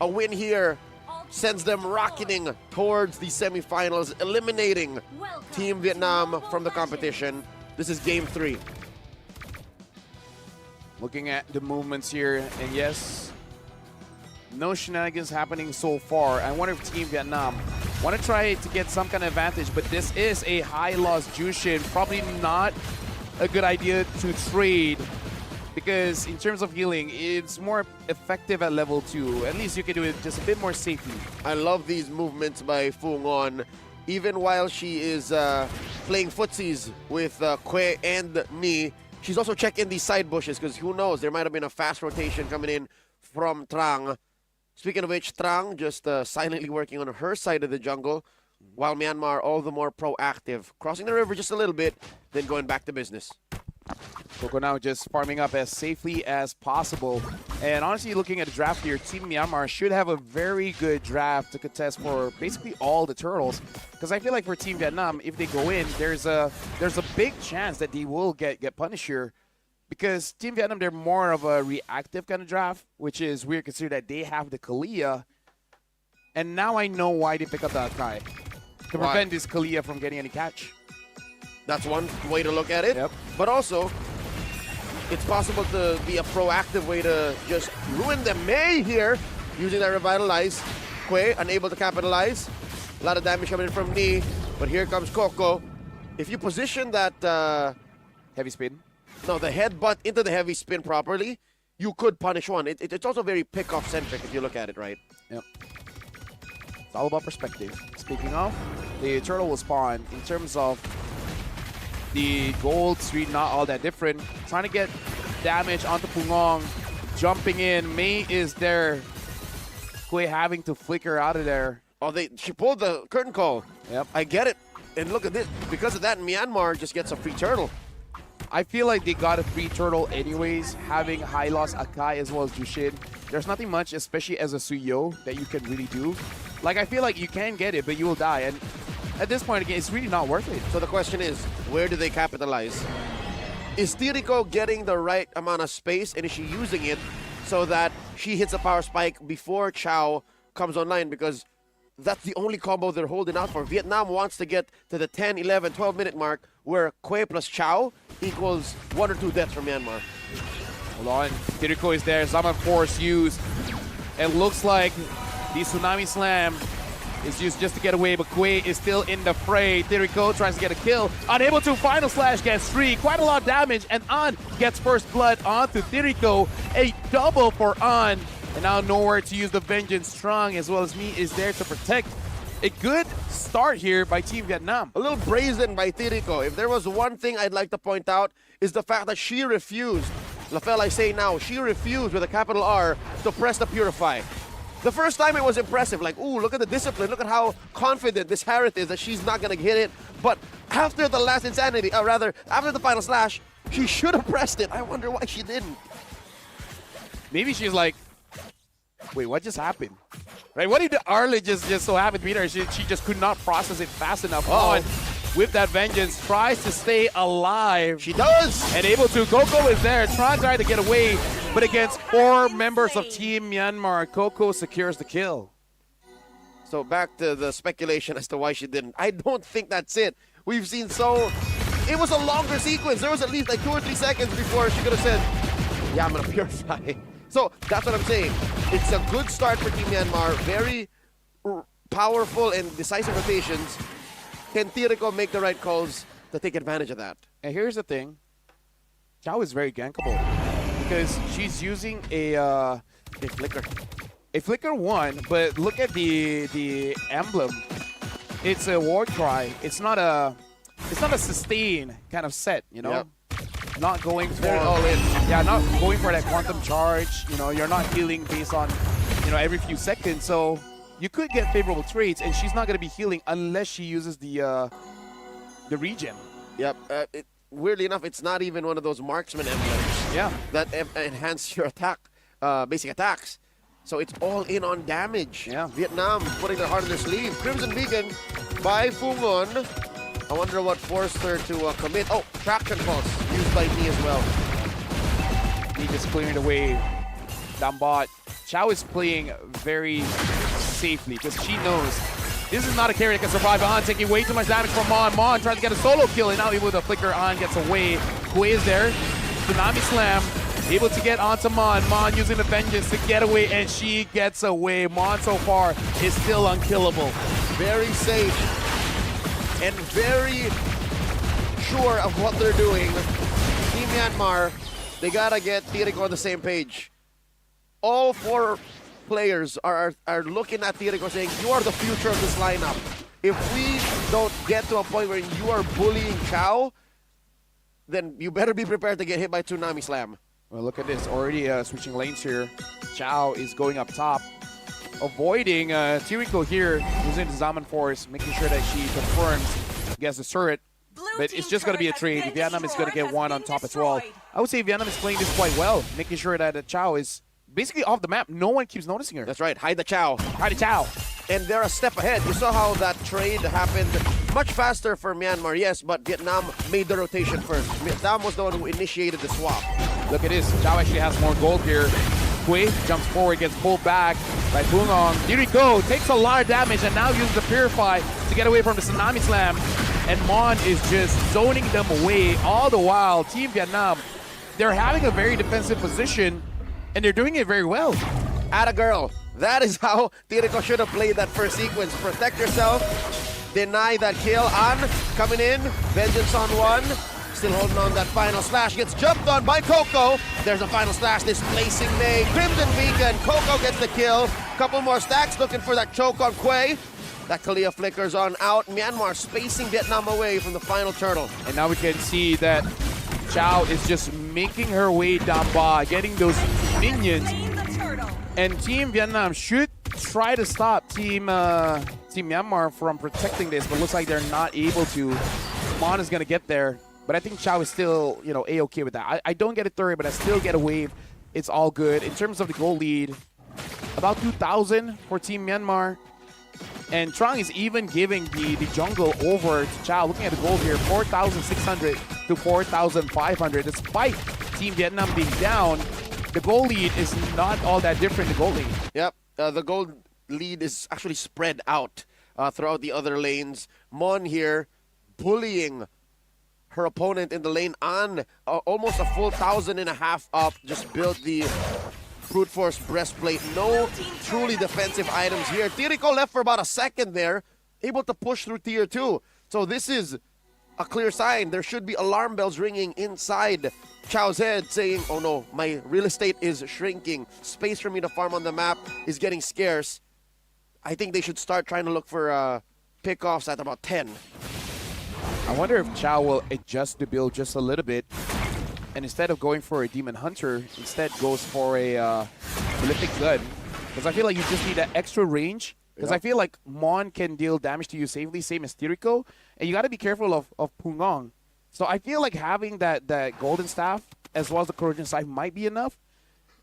A win here sends them rocketing towards the semifinals, eliminating Team Vietnam from the competition. This is Game 3. Looking at the movements here, and yes, no shenanigans happening so far. I wonder if Team Vietnam want to try to get some kind of advantage, but this is a high-loss Jushin. Probably not a good idea to trade because in terms of healing, it's more effective at level 2. At least you can do it just a bit more safely. I love these movements by Fu Ngon. Even while she is playing footsies with Kwe and Ni, she's also checking these side bushes because who knows, there might have been a fast rotation coming in from Trang. Speaking of which, Trang just silently working on her side of the jungle, while Myanmar all the more proactive, crossing the river just a little bit, then going back to business. Coco now just farming up as safely as possible. And honestly, looking at the draft here, Team Myanmar should have a very good draft to contest for basically all the turtles. Because I feel like for Team Vietnam, if they go in, there's a big chance that they will get punished here. Because Team Vietnam, they're more of a reactive kind of draft, which is weird considering that they have the Kalia. And now I know why they pick up the Akai. To prevent this Kalia from getting any catch. That's one way to look at it. Yep. But also, it's possible to be a proactive way to just ruin the May here using that Revitalize. Kwe unable to capitalize. A lot of damage coming in from Ni. But here comes Coco. If you position that... Heavy spin. No, the headbutt into the heavy spin properly, you could punish one. It's also very pick-off centric if you look at it right. Yep. It's all about perspective. Speaking of, the turtle will spawn. In terms of the gold's really not all that different. Trying to get damage onto Pungong. Jumping in. Mei is there. Kwe having to flicker out of there. Oh, she pulled the curtain call. Yep. I get it. And look at this. Because of that, Myanmar just gets a free turtle. I feel like they got a free turtle anyways, having high loss Akai as well as Jushin. There's nothing much, especially as a Suyo, that you can really do. Like, I feel like you can get it, but you will die. And at this point, again, it's really not worth it. So the question is, where do they capitalize? Is Tiriko getting the right amount of space, and is she using it so that she hits a power spike before Chow comes online? Because that's the only combo they're holding out for. Vietnam wants to get to the 10, 11, 12-minute mark where Kwe plus Chow equals 1 or 2 deaths from Myanmar. Hold on. Tiriko is there. Zaman Force used. It looks like the Tsunami Slam is used just to get away, but Kwe is still in the fray. Tiriko tries to get a kill. Unable to. Final Slash gets 3. Quite a lot of damage, and An gets first blood onto Tiriko. A double for An. And now nowhere to use the Vengeance. Strong as well as me is there to protect. A good start here by Team Vietnam. A little brazen by Tiriko. If there was one thing I'd like to point out is the fact that she refused, LaFell I say now, she refused with a capital R to press the Purify. The first time it was impressive, like, ooh, look at the discipline, look at how confident this Harriet is that she's not gonna hit it. But after the last Insanity, rather, after the Final Slash, she should have pressed it. I wonder why she didn't. Maybe she's like, wait, what just happened? Right? What did Arlie just so happen to beat her? She just could not process it fast enough. On with that Vengeance, tries to stay alive. She does! And able to. Coco is there, trying to get away, but against 4 members of Team Myanmar, Coco secures the kill. So back to the speculation as to why she didn't. I don't think that's it. We've seen so... It was a longer sequence. There was at least like 2 or 3 seconds before she could have said, yeah, I'm gonna Purify. So that's what I'm saying. It's a good start for Team Myanmar. Very powerful and decisive rotations. Can Tiriko make the right calls to take advantage of that? And here's the thing. Chow is very gankable because she's using a flicker. A flicker 1, but look at the emblem. It's a war cry. It's not a sustain kind of set, you know? Yep. Not going for all in. Yeah, not going for that quantum charge. You know, you're not healing based on, you know, every few seconds. So you could get favorable trades, and she's not going to be healing unless she uses the regen. Yep. Weirdly enough, it's not even one of those marksman emblems. Yeah. That enhance your attack, basic attacks. So it's all in on damage. Yeah. Vietnam putting their heart on their sleeve. Crimson Beacon by Fu Ngon. I wonder what forced her to commit. Oh, traction pulse used by me as well. He just clearing away. Down bot. Chow is playing very safely because she knows this is not a carry that can survive on, taking way too much damage from Mon. Mon tries to get a solo kill, and now able to flicker on, gets away. Kui is there. Tsunami Slam, able to get onto Mon. Mon using the vengeance to get away, and she gets away. Mon so far is still unkillable. Very safe and very sure of what they're doing. Team Myanmar, they gotta get Tiriko on the same page. All 4 players are looking at Tiriko saying, you are the future of this lineup. If we don't get to a point where you are bullying Chow, then you better be prepared to get hit by Tsunami Slam. Well, look at this. Already switching lanes here. Chow is going up top, avoiding Tiriko here, using the Zaman Force, making sure that she confirms against the turret. But it's just going to be a trade. Vietnam is going to get one on top as well. I would say Vietnam is playing this quite well, making sure that Chow is basically off the map. No one keeps noticing her. That's right. Hide the Chow. Hide the Chow. And they're a step ahead. You saw how that trade happened much faster for Myanmar, yes, but Vietnam made the rotation first. Vietnam was the one who initiated the swap. Look at this. Chow actually has more gold here. Kui jumps forward, gets pulled back by Pungong. Tiriko takes a lot of damage and now uses the Purify to get away from the Tsunami Slam. And Mon is just zoning them away. All the while, Team Vietnam, they're having a very defensive position, and they're doing it very well. Atta girl. That is how Tiriko should have played that first sequence. Protect yourself, deny that kill. An coming in, vengeance on one. Still holding on that final slash. Gets jumped on by Coco. There's a final slash displacing May. Crimson Beacon. Coco gets the kill. Couple more stacks looking for that choke on Kui. That Kalia flickers on out. Myanmar spacing Vietnam away from the final turtle. And now we can see that Chow is just making her way down by, getting those minions. And Team Vietnam should try to stop Team Myanmar from protecting this, but looks like they're not able to. Mon is going to get there, but I think Chow is still, A-okay with that. I don't get a 30, but I still get a wave. It's all good. In terms of the goal lead, about 2,000 for Team Myanmar. And Trong is even giving the jungle over to Chow. Looking at the gold here, 4,600 to 4,500. Despite Team Vietnam being down, the goal lead is not all that different, the goal lead. Yep, the gold lead is actually spread out throughout the other lanes. Mon here bullying her opponent in the lane on almost a full 1,500 up. Just built the brute force breastplate. No truly defensive items here. Tiriko left for about a second there, able to push through tier 2. So this is a clear sign. There should be alarm bells ringing inside Chow's head saying, oh no, my real estate is shrinking. Space for me to farm on the map is getting scarce. I think they should start trying to look for pickoffs at about 10. I wonder if Chow will adjust the build just a little bit, and instead of going for a Demon Hunter, instead goes for a Prolific Gun. Because I feel like you just need that extra range. Because I feel like Mon can deal damage to you safely, same as Tiriko. And you got to be careful of Pungong. So I feel like having that Golden Staff as well as the Corrosion Scythe might be enough.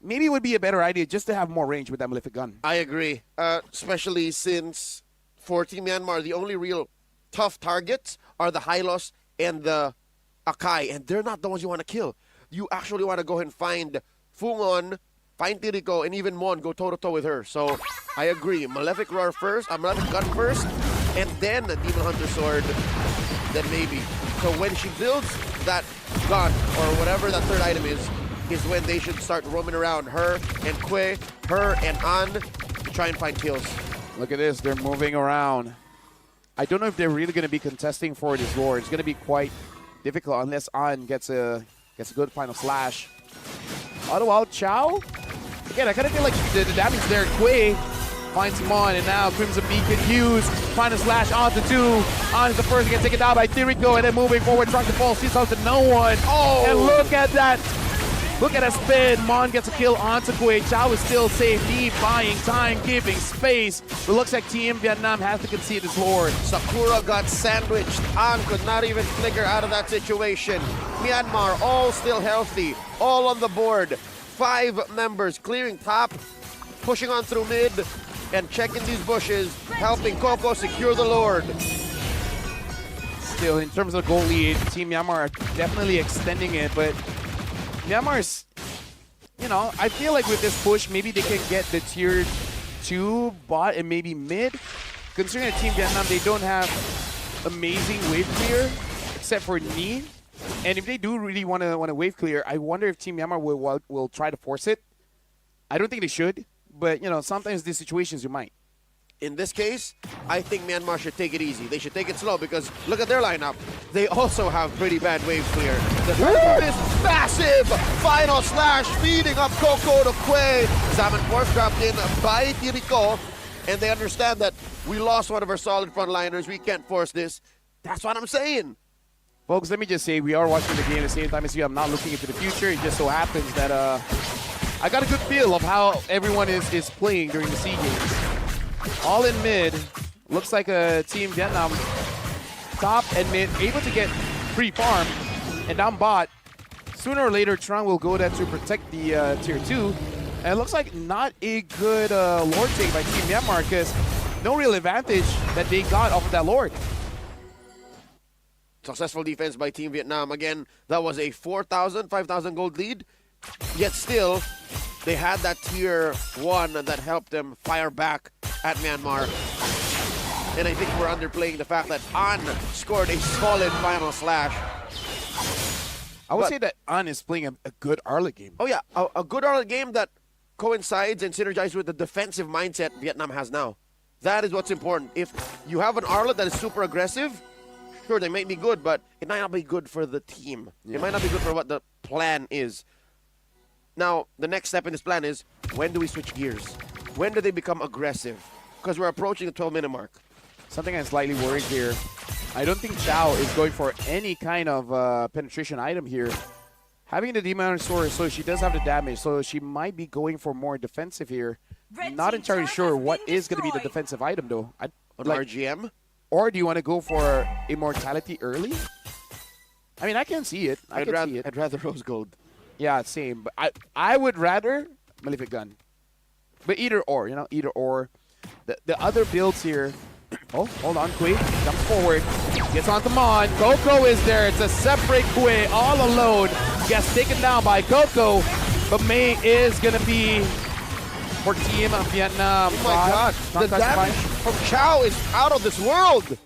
Maybe it would be a better idea just to have more range with that Malefic Gun. I agree. Especially since for Team Myanmar, the only real tough targets are the Hylos and the Akai. And they're not the ones you want to kill. You actually want to go ahead and find Fungon, find Tiriko, and even Mon, go toe-to-toe with her. So I agree. Malefic Gun first, and then the Demon Hunter Sword, then maybe. So when she builds that gun, or whatever that third item is when they should start roaming around. Her and Kui, her and An, to try and find kills. Look at this. They're moving around. I don't know if they're really going to be contesting for this lore. It's going to be quite difficult unless An gets a good final slash. All the while, Chow, again, I kind of feel like the damage there. Kui finds Mon, and now Crimson Beacon used. Final slash onto 2. On is the first to get taken down by Tiriko, and then moving forward, trying to fall. Sees out to no one. Oh! And look at that. Look at that spin. Mon gets a kill onto Kui. Chow is still safe. Deep buying time, giving space. But looks like Team Vietnam has to concede this lord. Sakura got sandwiched. An could not even flicker out of that situation. Myanmar all still healthy. All on the board. 5 members clearing top, pushing on through mid, and checking these bushes, helping Coco secure the lord. Still, in terms of goal lead, Team Myanmar are definitely extending it, but Myanmar is you know, I feel like with this push, maybe they can get the tier 2 bot and maybe mid. Considering Team Vietnam, they don't have amazing wave clear except for Ni. And if they do really want to wave clear, I wonder if Team Myanmar will try to force it. I don't think they should, but you know, sometimes these situations you might. In this case, I think Myanmar should take it easy. They should take it slow because look at their lineup. They also have pretty bad wave clear. The this massive final slash feeding up Coco to Quay. Salmon Force dropped in by Tirico, and they understand that we lost one of our solid frontliners. We can't force this. That's what I'm saying. Folks, let me just say, we are watching the game at the same time as you. I'm not looking into the future. It just so happens that I got a good feel of how everyone is playing during the SEA Games. All in mid, looks like a Team Vietnam top and mid, able to get free farm, and down bot. Sooner or later, Trung will go there to protect the tier 2. And it looks like not a good Lord take by Team Myanmar because no real advantage that they got off of that Lord. Successful defense by Team Vietnam. Again, that was a 4,000, 5,000 gold lead. Yet still, they had that tier 1 that helped them fire back at Myanmar. And I think we're underplaying the fact that An scored a solid final slash. I would say that An is playing a good Arlet game. Oh yeah, a good Arlet game that coincides and synergizes with the defensive mindset Vietnam has now. That is what's important. If you have an Arlet that is super aggressive, sure, they might be good, but it might not be good for the team. Yeah. It might not be good for what the plan is. Now, the next step in this plan is, when do we switch gears? When do they become aggressive? Because we're approaching the 12-minute mark. Something I'm slightly worried here. I don't think Chow is going for any kind of penetration item here. Having the Demon Sword, so she does have the damage, so she might be going for more defensive here. Not entirely sure what is going to be the defensive item, though. RGM? Or do you want to go for Immortality early? I mean, I can see it. I can see it. I'd rather Rose Gold. Yeah, same. But I would rather Malefic Gun. But either or, you know, either or. The other builds here. Oh, hold on, Quay jumps forward, gets onto Mon. Coco is there. It's a separate Quay all alone. Gets taken down by Coco, but May is gonna be for Team Vietnam. Oh my God, the damage from Chow is out of this world.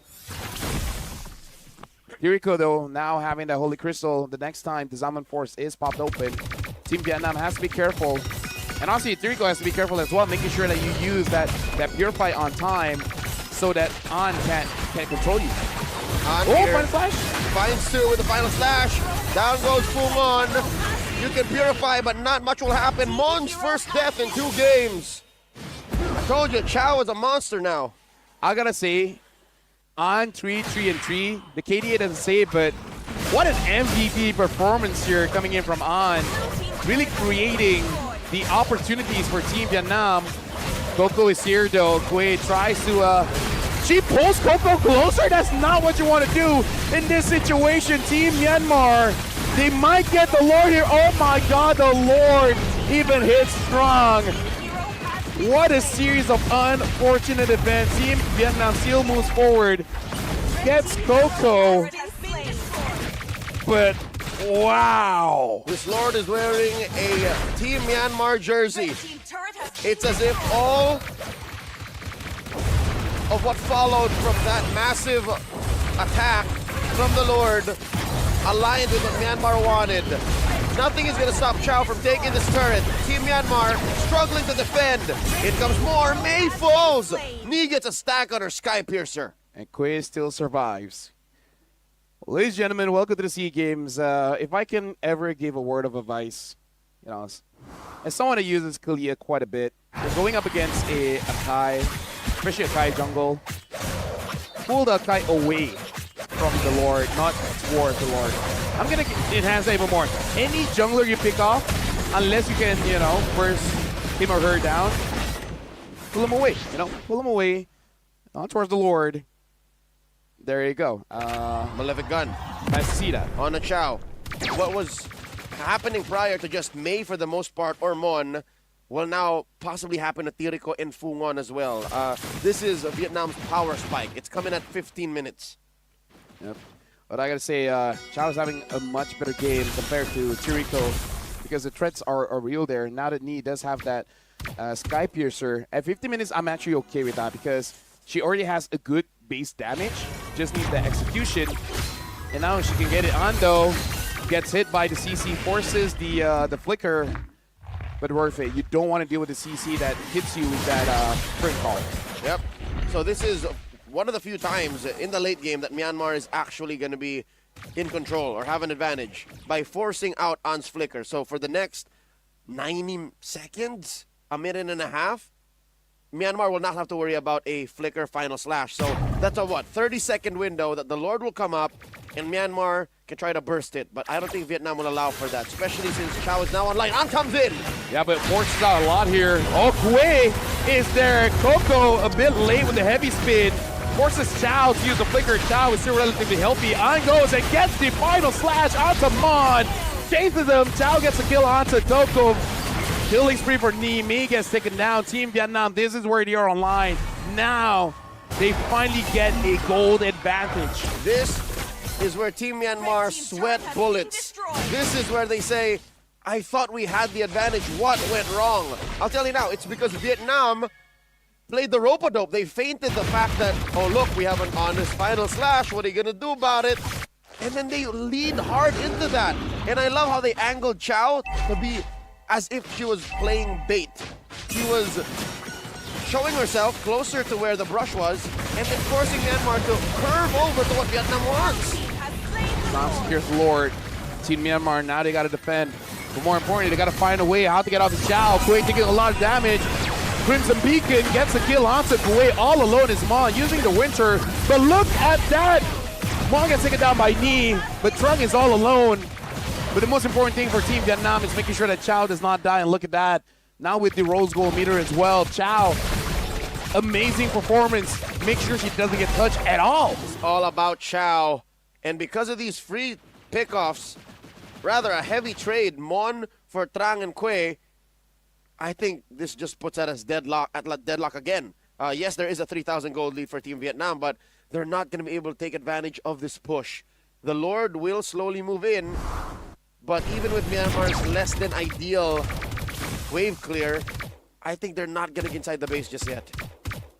Jericho, though, now having the Holy Crystal, the next time the Zaman Force is popped open, Team Vietnam has to be careful. And honestly, Jericho has to be careful as well, making sure that you use that Purify on time so that An can't control you. Final slash! Finds two with the final slash. Down goes Fumon. You can Purify, but not much will happen. Mon's first death in 2 games. I told you, Chow is a monster now. I gotta say, An 3-3-3. The KDA doesn't say it, but what an MVP performance here coming in from An. Really creating the opportunities for Team Vietnam. Coco is here though. Quay tries to, she pulls Coco closer. That's not what you want to do in this situation. Team Myanmar, they might get the Lord here. Oh my God, the Lord even hits strong. What a series of unfortunate events. Team Vietnam still moves forward, gets Coco, but wow. This Lord is wearing a Team Myanmar jersey. It's as if all of what followed from that massive attack from the Lord aligned with what Myanmar wanted. Nothing is going to stop Chow from taking this turret. Team Myanmar struggling to defend. It comes more. May falls. Ni gets a stack on her Sky Piercer. And Quay still survives. Ladies and gentlemen, welcome to the SEA Games. If I can ever give a word of advice, you know, as someone who uses Kalia quite a bit, we're going up against a Akai, especially Akai jungle. Pull the Akai away from the Lord, not towards the Lord. I'm gonna enhance that even more. Any jungler you pick off, unless you can, you know, burst him or her down, pull him away. You know, pull him away, not towards the Lord. There you go. Malefic Gun. Nice to see that. On a Chow. What was happening prior to just May for the most part, or Mon, will now possibly happen to Tirico and Fungon as well. This is Vietnam's power spike. It's coming at 15 minutes. Yep. But I gotta say, Chow is having a much better game compared to Tirico, because the threats are real there. Now that Ni does have that Sky Piercer, at 50 minutes, I'm actually okay with that because she already has a good base damage. Just needs the execution. And now she can get it on, though. Gets hit by the CC, forces the flicker, but worth it. You don't want to deal with the CC that hits you with that sprint call. Yep. So this is one of the few times in the late game that Myanmar is actually going to be in control or have an advantage by forcing out An's flicker. So for the next 90 seconds, a minute and a half, Myanmar will not have to worry about a flicker final slash. So that's a 30-second window that the Lord will come up and Myanmar can try to burst it. But I don't think Vietnam will allow for that, especially since Chow is now online. An comes in. Yeah, but forces out a lot here. Oh, Kue is there. Coco a bit late with the heavy spin. Forces Chow to use the flicker. Chow is still relatively healthy. On goes and gets the final slash onto Mon. Chases him. Chow gets a kill onto Coco. Killing spree for Ni. Mi gets taken down. Team Vietnam, this is where they are online. Now, they finally get a gold advantage. This is where Team Myanmar sweat bullets. This is where they say, I thought we had the advantage. What went wrong? I'll tell you now, it's because Vietnam played the rope-a-dope. They feinted the fact that, oh, look, we have an honest final slash. What are you going to do about it? And then they lead hard into that. And I love how they angled Chow to be as if she was playing bait. She was showing herself closer to where the brush was and then forcing Myanmar to curve over to what Vietnam wants. Now here's Lord. Team Myanmar, now they got to defend. But more importantly, they got to find a way how to get off the Chow. Kuwait taking a lot of damage. Crimson Beacon gets a kill onto Kuwait. All alone is Mon using the Winter. But look at that. Mon gets taken down by Ni, but Trung is all alone. But the most important thing for Team Vietnam is making sure that Chow does not die. And look at that. Now with the Rose Gold meter as well. Chow, amazing performance. Make sure she doesn't get touched at all. It's all about Chow. And because of these free pickoffs, rather a heavy trade, Mon for Trang and Kue, I think this just puts us at deadlock again. Yes, there is a 3,000 gold lead for Team Vietnam, but they're not going to be able to take advantage of this push. The Lord will slowly move in. But even with Myanmar's less than ideal wave clear, I think they're not getting inside the base just yet.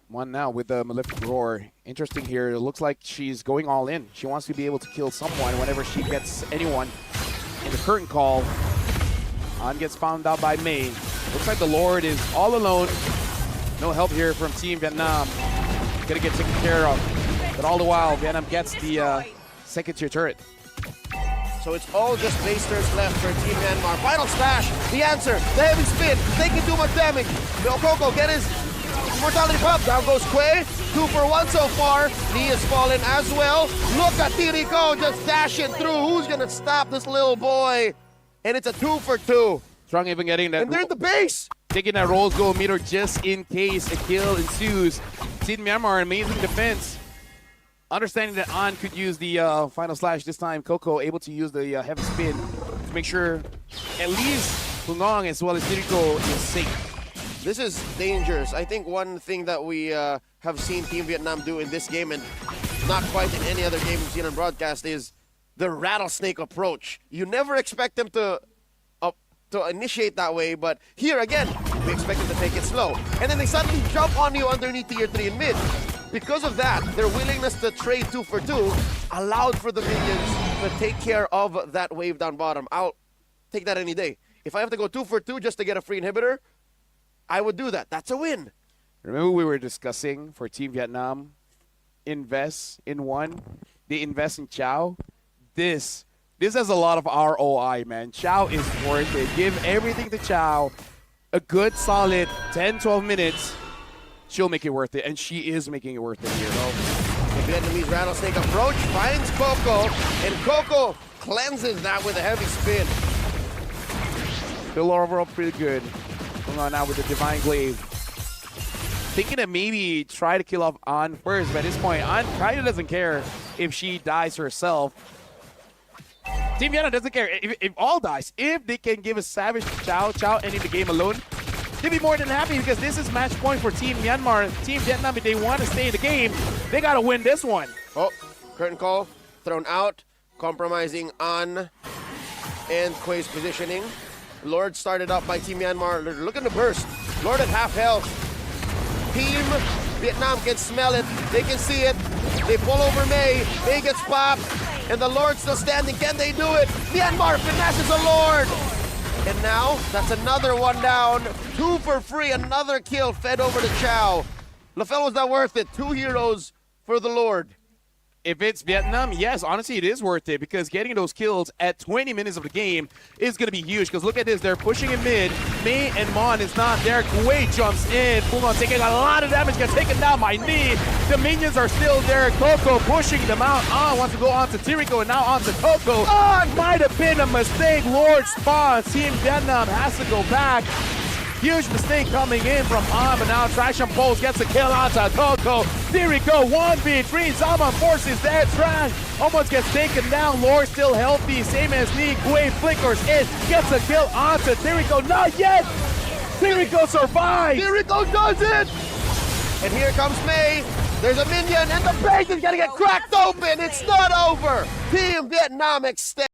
One now with the Malefic Roar. Interesting here. It looks like she's going all in. She wants to be able to kill someone whenever she gets anyone in the curtain call. An gets found out by May. Looks like the Lord is all alone. No help here from Team Vietnam. Gonna get taken care of. But all the while, Vietnam gets the second tier turret. So it's all just base turrets left for Team Myanmar. Final slash, the answer, the heavy spin, taking too much damage. Will Coco get his mortality pump? Down goes Kue, 2 for 1 so far. Ni has fallen as well. Look at Tiriko just dashing through. Who's gonna stop this little boy? And it's a 2 for 2. Trung even getting that. And they're in the base. Taking that Rose Gold meter just in case a kill ensues. Team Myanmar, amazing defense. Understanding that An could use the final slash this time, Coco able to use the heavy spin to make sure at least Pungong as well as Tiriko is safe. This is dangerous. I think one thing that we have seen Team Vietnam do in this game and not quite in any other game we've seen on broadcast is the rattlesnake approach. You never expect them to initiate that way, but here again, we expect them to take it slow. And then they suddenly jump on you underneath tier 3 in mid. Because of that, their willingness to trade 2 for 2 allowed for the minions to take care of that wave down bottom. I'll take that any day. If I have to go 2 for 2 just to get a free inhibitor, I would do that. That's a win. Remember we were discussing for Team Vietnam, invest in one, they invest in Chow. This has a lot of ROI, man. Chow is worth it. Give everything to Chow. A good solid 10, 12 minutes. She'll make it worth it, and she is making it worth it here. The Vietnamese rattlesnake approach finds Coco, and Coco cleanses that with a heavy spin. Still overall pretty good. Going on now with the Divine Glaive. Thinking to maybe try to kill off An first, but at this point, An kind of doesn't care if she dies herself. Team Vietnam doesn't care if all dies. If they can give a savage Chow ending the game alone, they'd be more than happy because this is match point for Team Myanmar. Team Vietnam, if they want to stay in the game, they got to win this one. Oh, curtain call thrown out, compromising An and Kue's positioning. Lord started up by Team Myanmar. They're looking to burst. Lord at half health. Team Vietnam can smell it. They can see it. They pull over May. May gets popped. And the Lord's still standing. Can they do it? Myanmar finishes the Lord. And now, that's another one down. 2 for free. Another kill fed over to Chow. LaFell was not worth it. 2 heroes for the Lord. If it's Vietnam, yes, honestly, it is worth it because getting those kills at 20 minutes of the game is going to be huge. Because look at this, they're pushing in mid. May and Mon is not there. Kuwait jumps in. Pulon taking a lot of damage, gets taken down by Knee. The minions are still there. Coco pushing them out. Wants to go on to Tiriko and now on to Coco. It might have been a mistake. Lord spawns. Team Vietnam has to go back. Huge mistake coming in from but now Traction Pulse gets a kill onto Coco. Tiriko 1v3. Zaman forces that trash. Almost gets taken down. Lord still healthy. Same as Knee. Kuwait flickers in. Gets a kill onto Tiriko. Not yet. Tiriko survives. Tiriko does it. And here comes May. There's a minion and the base is going to get cracked open. It's not over. Team Vietnam extends.